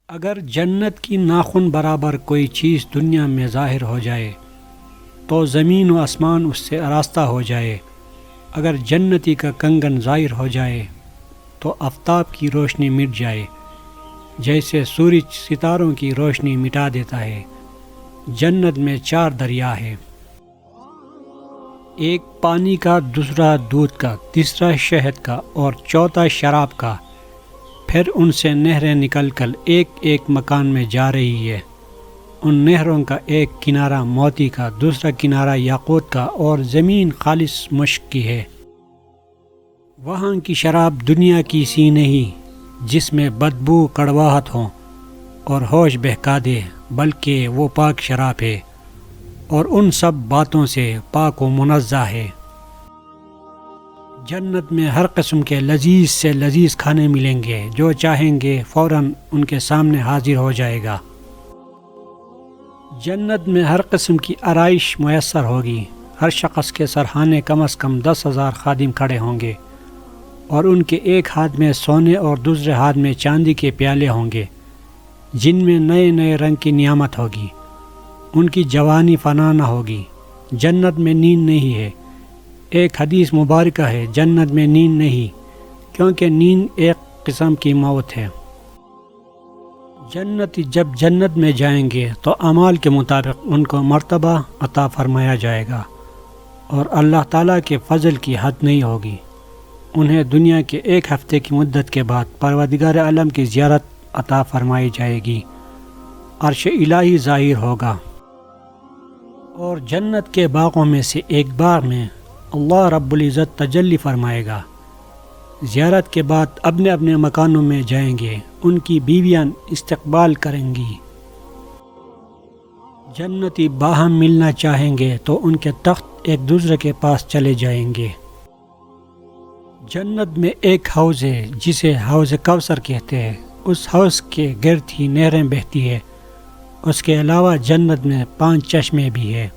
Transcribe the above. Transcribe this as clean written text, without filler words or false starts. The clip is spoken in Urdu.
اگر جنت کی ناخن برابر کوئی چیز دنیا میں ظاہر ہو جائے تو زمین و آسمان اس سے آراستہ ہو جائے۔ اگر جنتی کا کنگن ظاہر ہو جائے تو آفتاب کی روشنی مٹ جائے، جیسے سورج ستاروں کی روشنی مٹا دیتا ہے۔ جنت میں 4 دریا ہے، ایک پانی کا، دوسرا دودھ کا، تیسرا شہد کا اور چوتھا شراب کا۔ پھر ان سے نہریں نکل کر ایک ایک مکان میں جا رہی ہے۔ ان نہروں کا ایک کنارہ موتی کا، دوسرا کنارہ یاقوت کا اور زمین خالص مشک کی ہے۔ وہاں کی شراب دنیا کی سی نہیں جس میں بدبو کڑواہٹ ہو اور ہوش بہکا دے، بلکہ وہ پاک شراب ہے اور ان سب باتوں سے پاک و منزہ ہے۔ جنت میں ہر قسم کے لذیذ سے لذیذ کھانے ملیں گے، جو چاہیں گے فوراً ان کے سامنے حاضر ہو جائے گا۔ جنت میں ہر قسم کی آرائش میسر ہوگی۔ ہر شخص کے سرحانے کم از کم 10,000 خادم کھڑے ہوں گے، اور ان کے ایک ہاتھ میں سونے اور دوسرے ہاتھ میں چاندی کے پیالے ہوں گے، جن میں نئے نئے رنگ کی نعمت ہوگی۔ ان کی جوانی فنا نہ ہوگی۔ جنت میں نیند نہیں ہے۔ ایک حدیث مبارکہ ہے، جنت میں نیند نہیں، کیونکہ نیند ایک قسم کی موت ہے۔ جنتی جب جنت میں جائیں گے تو اعمال کے مطابق ان کو مرتبہ عطا فرمایا جائے گا، اور اللہ تعالیٰ کے فضل کی حد نہیں ہوگی۔ انہیں دنیا کے 1 ہفتے کی مدت کے بعد پروردگار عالم کی زیارت عطا فرمائی جائے گی، عرش الہی ظاہر ہوگا، اور جنت کے باغوں میں سے ایک باغ میں اللہ رب العزت تجلی فرمائے گا۔ زیارت کے بعد اپنے اپنے مکانوں میں جائیں گے، ان کی بیویاں استقبال کریں گی۔ جنتی باہم ملنا چاہیں گے تو ان کے تخت ایک دوسرے کے پاس چلے جائیں گے۔ جنت میں ایک حوض ہے جسے حوض کوثر کہتے ہیں، اس حوض کے گرد ہی نہریں بہتی ہے۔ اس کے علاوہ جنت میں 5 چشمے بھی ہیں۔